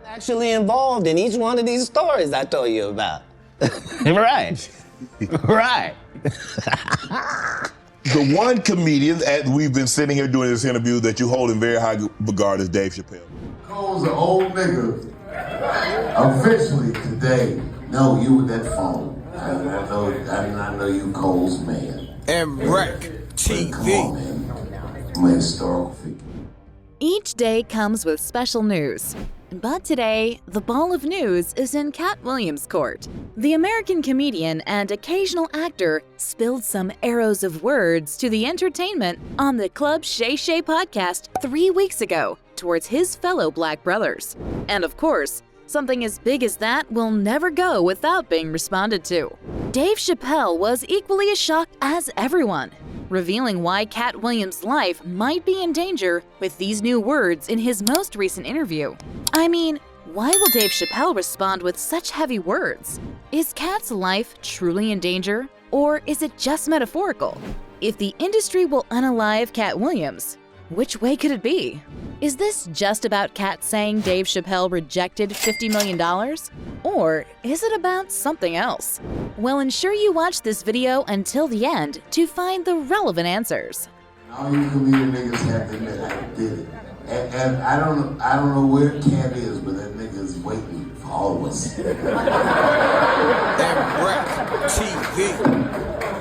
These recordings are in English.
Actually involved in each one of these stories I told you about. Right. Right. The one comedian, and we've been sitting here doing this interview that you hold in very high regard is Dave Chappelle. Cole's an old nigga. Officially today, no, you with that phone. I did not know you Cole's man. And Wreck TV. Come on, man. I'm a historical figure. Each day comes with special news. But today, the ball of news is in Katt Williams' court. The American comedian and occasional actor spilled some arrows of words to the entertainment on the Club Shay Shay podcast 3 weeks ago towards his fellow black brothers. And of course, something as big as that will never go without being responded to. Dave Chappelle was equally as shocked as everyone, revealing why Katt Williams' life might be in danger with these new words in his most recent interview. I mean, why will Dave Chappelle respond with such heavy words? Is Katt's life truly in danger, or is it just metaphorical? If the industry will unalive Katt Williams, which way could it be? Is this just about Katt saying Dave Chappelle rejected $50 million? Or is it about something else? Well, ensure you watch this video until the end to find the relevant answers. All you comedian niggas have to admit I did it. And I don't know where Katt is, but that nigga is waiting for all of us. And Wreck TV.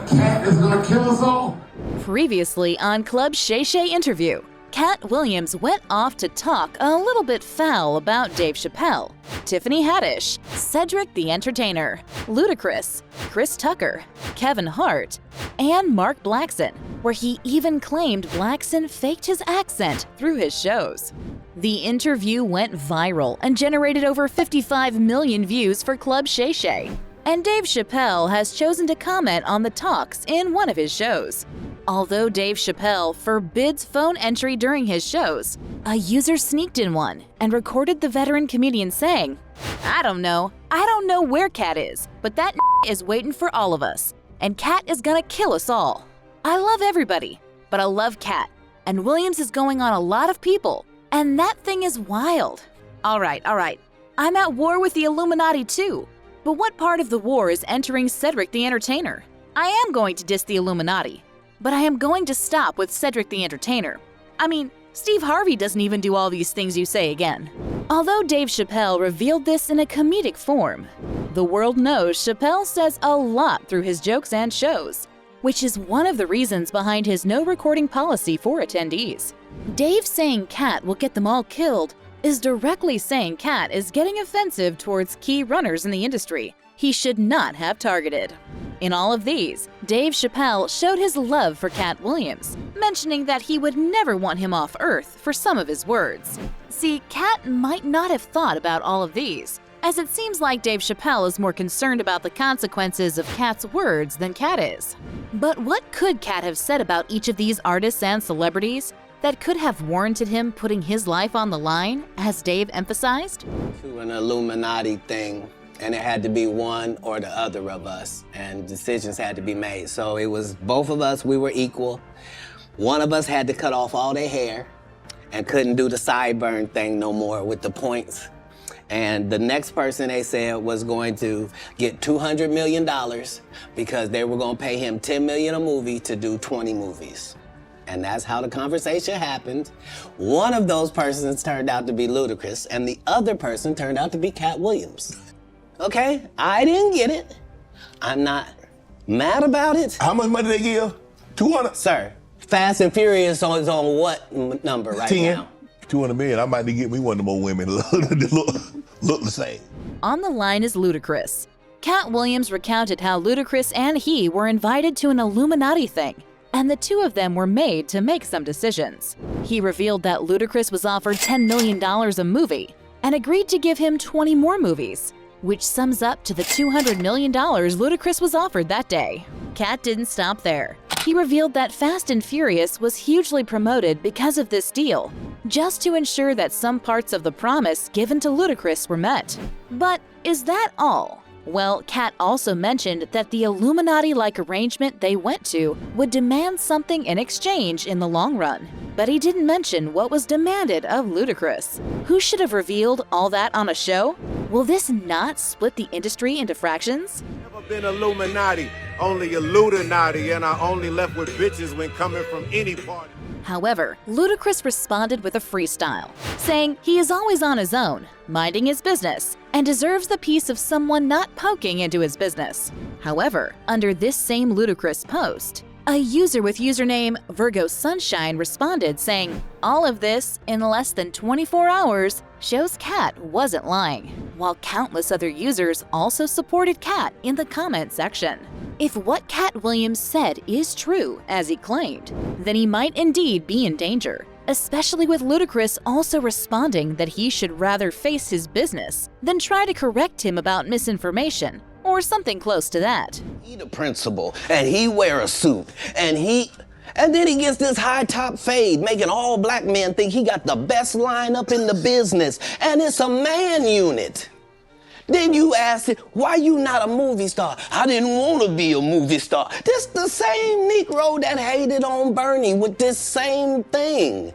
Katt is gonna kill us all. Previously on Club Shay Shay interview, Katt Williams went off to talk a little bit foul about Dave Chappelle, Tiffany Haddish, Cedric the Entertainer, Ludacris, Chris Tucker, Kevin Hart, and Mark Blackson, where he even claimed Blackson faked his accent through his shows. The interview went viral and generated over 55 million views for Club Shay Shay. And Dave Chappelle has chosen to comment on the talks in one of his shows. Although Dave Chappelle forbids phone entry during his shows, a user sneaked in one and recorded the veteran comedian saying, I don't know where Katt is, but that is waiting for all of us, and Katt is gonna kill us all. I love everybody, but I love Katt, and Williams is going on a lot of people, and that thing is wild. All right, I'm at war with the Illuminati too, but what part of the war is entering Cedric the Entertainer? I am going to diss the Illuminati, but I am going to stop with Cedric the Entertainer. I mean, Steve Harvey doesn't even do all these things you say again. Although Dave Chappelle revealed this in a comedic form, the world knows Chappelle says a lot through his jokes and shows, which is one of the reasons behind his no recording policy for attendees. Dave saying Katt will get them all killed is directly saying Katt is getting offensive towards key runners in the industry he should not have targeted. In all of these, Dave Chappelle showed his love for Katt Williams, mentioning that he would never want him off Earth for some of his words. See, Katt might not have thought about all of these, as it seems like Dave Chappelle is more concerned about the consequences of Katt's words than Katt is. But what could Katt have said about each of these artists and celebrities that could have warranted him putting his life on the line, as Dave emphasized? To an Illuminati thing, and it had to be one or the other of us, and decisions had to be made. So it was both of us, we were equal. One of us had to cut off all their hair and couldn't do the sideburn thing no more with the points. And the next person, they said, was going to get $200 million because they were gonna pay him $10 million a movie to do 20 movies. And that's how the conversation happened. One of those persons turned out to be Ludacris, and the other person turned out to be Katt Williams. Okay, I didn't get it. I'm not mad about it. How much money they give? 200? Sir, Fast and Furious is on what number right 10. now? 200 million. I might need to get me one of the more women that look the same. On the line is Ludacris. Katt Williams recounted how Ludacris and he were invited to an Illuminati thing, and the two of them were made to make some decisions. He revealed that Ludacris was offered $10 million a movie and agreed to give him 20 more movies, which sums up to the $200 million Ludacris was offered that day. Katt didn't stop there. He revealed that Fast and Furious was hugely promoted because of this deal, just to ensure that some parts of the promise given to Ludacris were met. But is that all? Well, Katt also mentioned that the Illuminati-like arrangement they went to would demand something in exchange in the long run. But he didn't mention what was demanded of Ludacris. Who should have revealed all that on a show? Will this not split the industry into fractions? Never been Illuminati, only a Ludanati, and I only left with bitches when coming from any party. However, Ludacris responded with a freestyle, saying he is always on his own, minding his business, and deserves the peace of someone not poking into his business. However, under this same Ludacris post, a user with username Virgo Sunshine responded saying, all of this in less than 24 hours shows Katt wasn't lying, while countless other users also supported Katt in the comment section. If what Katt Williams said is true, as he claimed, then he might indeed be in danger, especially with Ludacris also responding that he should rather face his business than try to correct him about misinformation or something close to that. He the principal, and he wear a suit, and then he gets this high top fade, making all black men think he got the best lineup in the business, and it's a man unit. Then you ask it, why you not a movie star? I didn't want to be a movie star. This the same Negro that hated on Bernie with this same thing.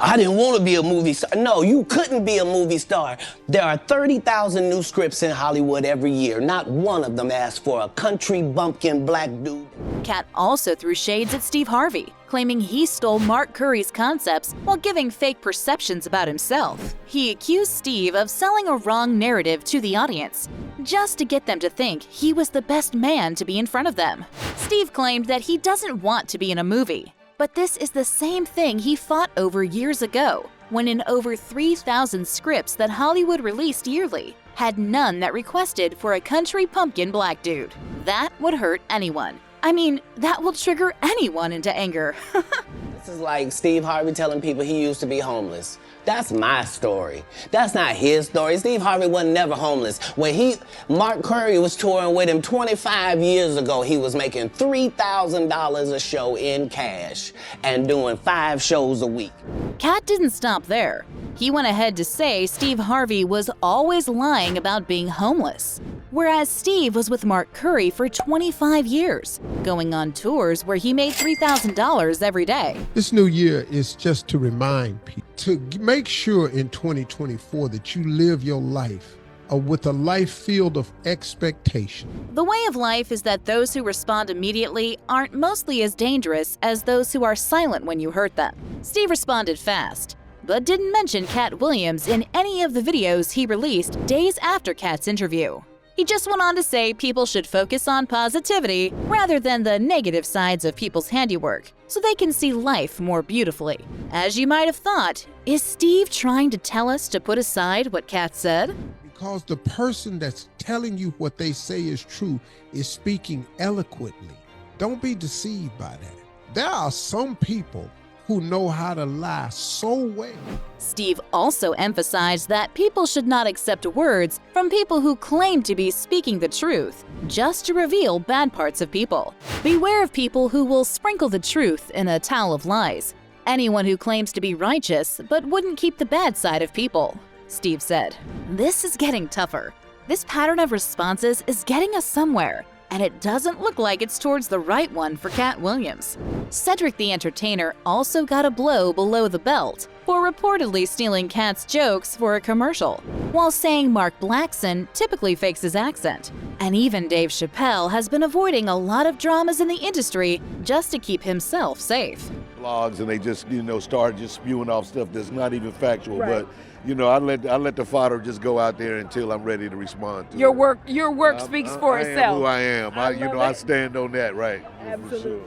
I didn't want to be a movie star. No, you couldn't be a movie star. There are 30,000 new scripts in Hollywood every year. Not one of them asks for a country bumpkin black dude. Katt also threw shades at Steve Harvey, claiming he stole Mark Curry's concepts while giving fake perceptions about himself. He accused Steve of selling a wrong narrative to the audience, just to get them to think he was the best man to be in front of them. Steve claimed that he doesn't want to be in a movie. But this is the same thing he fought over years ago, when in over 3,000 scripts that Hollywood released yearly, had none that requested for a country bumpkin black dude. That would hurt anyone. I mean, that will trigger anyone into anger. This is like Steve Harvey telling people he used to be homeless. That's my story. That's not his story. Steve Harvey wasn't never homeless. When Mark Curry was touring with him 25 years ago, he was making $3,000 a show in cash and doing 5 shows a week. Katt didn't stop there. He went ahead to say Steve Harvey was always lying about being homeless, whereas Steve was with Mark Curry for 25 years, going on tours where he made $3,000 every day. This new year is just to remind people to make sure in 2024 that you live your life with a life filled of expectation. The way of life is that those who respond immediately aren't mostly as dangerous as those who are silent when you hurt them. Steve responded fast, but didn't mention Katt Williams in any of the videos he released days after Katt's interview. He just went on to say people should focus on positivity rather than the negative sides of people's handiwork, so they can see life more beautifully. As you might have thought, is Steve trying to tell us to put aside what Katt said? Because the person that's telling you what they say is true is speaking eloquently. Don't be deceived by that. There are some people who know how to lie so well. Steve also emphasized that people should not accept words from people who claim to be speaking the truth, just to reveal bad parts of people. Beware of people who will sprinkle the truth in a towel of lies. Anyone who claims to be righteous but wouldn't keep the bad side of people, Steve said. This is getting tougher. This pattern of responses is getting us somewhere, and it doesn't look like it's towards the right one for Katt Williams. Cedric the Entertainer also got a blow below the belt for reportedly stealing Katt's jokes for a commercial, while saying Mark Blackson typically fakes his accent. And even Dave Chappelle has been avoiding a lot of dramas in the industry just to keep himself safe. Blogs and they just, start just spewing off stuff that's not even factual, but I let the fodder just go out there until I'm ready to respond to your it. Your work speaks for itself. I am who I am. I stand on that, right? Absolutely. Sure.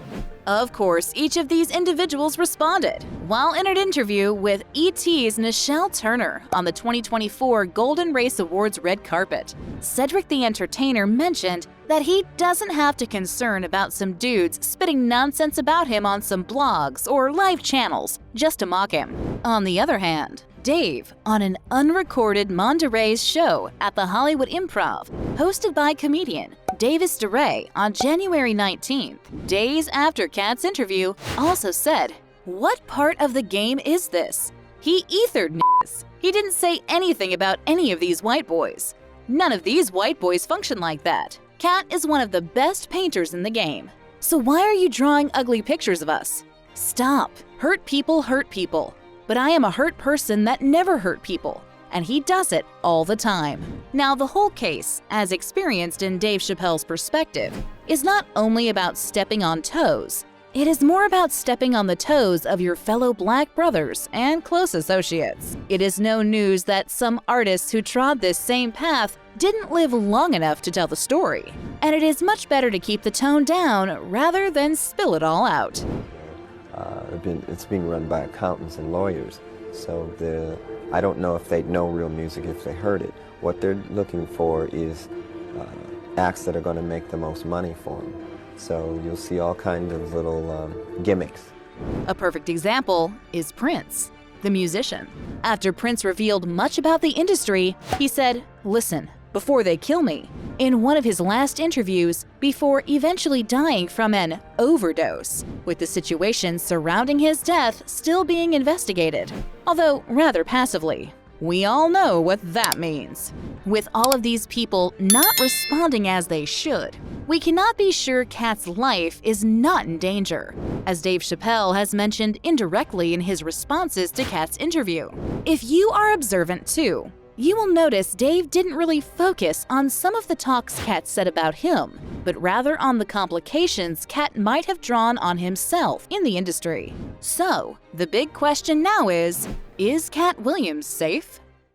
Of course, each of these individuals responded while in an interview with ET's Nichelle Turner on the 2024 Golden Race Awards red carpet. Cedric the Entertainer mentioned that he doesn't have to concern about some dudes spitting nonsense about him on some blogs or live channels just to mock him. On the other hand, Dave, on an unrecorded Monterey's show at the Hollywood Improv, hosted by comedian Davis DeRay on January 19th, days after Katt's interview, also said, "What part of the game is this? He ethered niggas. He didn't say anything about any of these white boys. None of these white boys function like that. Katt is one of the best painters in the game. So why are you drawing ugly pictures of us? Stop. Hurt people. But I am a hurt person that never hurt people. And he does it all the time. Now, the whole case, as experienced in Dave Chappelle's perspective, is not only about stepping on toes. It is more about stepping on the toes of your fellow black brothers and close associates. It is no news that some artists who trod this same path didn't live long enough to tell the story. And it is much better to keep the tone down rather than spill it all out. It's being run by accountants and lawyers, so I don't know if they'd know real music if they heard it. What they're looking for is acts that are going to make the most money for them. So you'll see all kinds of little gimmicks. A perfect example is Prince, the musician. After Prince revealed much about the industry, he said, "Listen, before they kill me," in one of his last interviews before eventually dying from an overdose, with the situation surrounding his death still being investigated, although rather passively. We all know what that means. With all of these people not responding as they should, we cannot be sure Katt's life is not in danger, as Dave Chappelle has mentioned indirectly in his responses to Katt's interview. If you are observant too, you will notice Dave didn't really focus on some of the talks Katt said about him, but rather on the complications Katt might have drawn on himself in the industry. So, the big question now is Katt Williams safe?